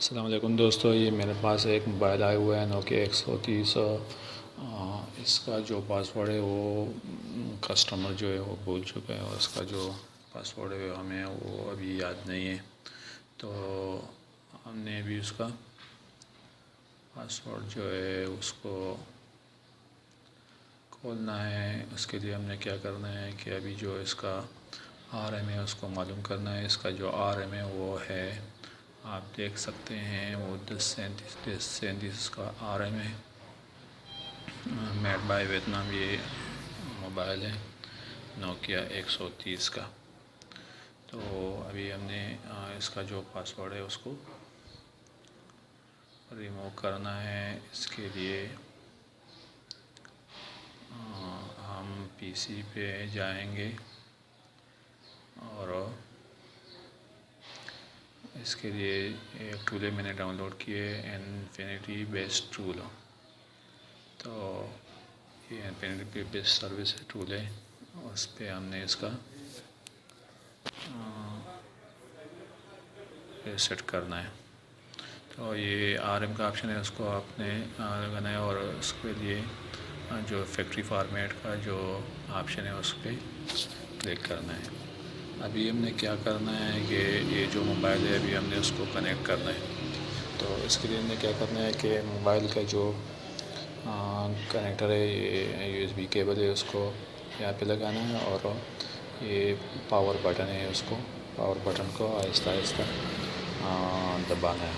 अस्सलाम वालेकुम दोस्तों, ये मेरे पास एक मोबाइल आया हुआ है नोकिया 130। इसका जो पासवर्ड है वो कस्टमर जो है वो भूल चुका है और उसका जो पासवर्ड है हमें वो अभी याद नहीं है। तो हमने अभी उसका पासवर्ड जो है उसको खोलना है। उसके लिए हमने क्या करना है कि अभी जो इसका RM है उसको मालूम करना है। इसका जो RM है वो है, आप देख सकते हैं, वो 1037 का RM है। मेड बाय वियतनाम ये मोबाइल है नोकिया 130 का। तो अभी हमने इसका जो पासवर्ड है उसको रिमूव करना है। इसके लिए हम PC पे जाएंगे और इसके लिए एक टूल है मैंने डाउनलोड किए, इन्फिनिटी बेस्ड टूल। तो ये इन्फिनिटी बेस्ड सर्विस टूल है, उस पर हमने इसका सेट करना है। तो ये RM का ऑप्शन है, उसको आपने लगाना है और उसके लिए जो फैक्ट्री फॉर्मेट का जो ऑप्शन है उस पर क्लिक करना है। अभी हमने क्या करना है कि ये जो मोबाइल है अभी हमने उसको कनेक्ट करना है। तो इसके लिए हमने क्या करना है कि मोबाइल का जो कनेक्टर है, ये USB केबल है, उसको यहाँ पे लगाना है और ये पावर बटन है, उसको पावर बटन को आहिस्ता आहिस्ता दबाना है।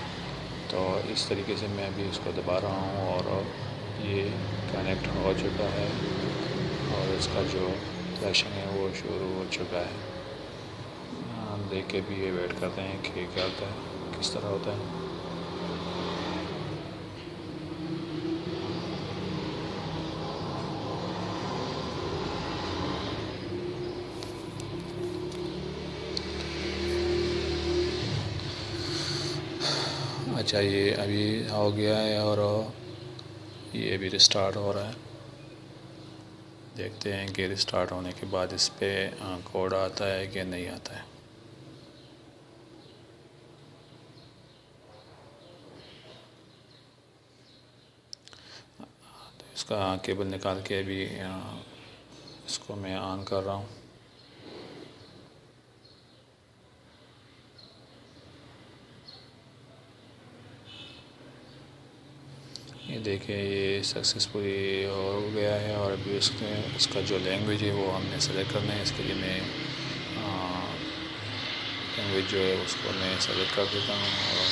तो इस तरीके से मैं अभी इसको दबा रहा हूँ और ये कनेक्ट हो चुका है और इसका जो फ्लैशिंग है वो शुरू हो चुका है। हम देख के भी ये वेट करते हैं कि क्या होता है, किस तरह होता है। अच्छा, ये अभी हो गया है और ये अभी रिस्टार्ट हो रहा है। देखते हैं कि रिस्टार्ट होने के बाद इस पर कोड आता है कि नहीं आता है। तो इसका केबल निकाल के अभी इसको मैं ऑन कर रहा हूँ। ये देखिए, ये सक्सेसफुली हो गया है और अभी इसका जो लैंग्वेज है वो हमने सेलेक्ट करना है। इसके लिए मैं लैंग्वेज जो है उसको मैं सेलेक्ट कर देता हूँ और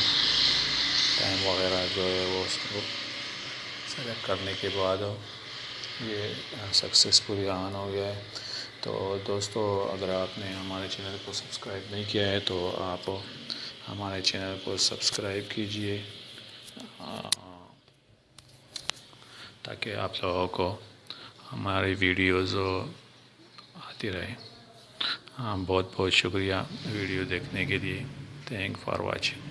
टाइम वगैरह जो है वो उसको सेलेक्ट करने के बाद ये सक्सेसफुली ऑन हो गया है। तो दोस्तों, अगर आपने हमारे चैनल को सब्सक्राइब नहीं किया है तो आप हमारे चैनल को सब्सक्राइब कीजिए ताकि आप लोगों को हमारी वीडियोज़ आती रहे। बहुत बहुत शुक्रिया वीडियो देखने के लिए। Thank for watching.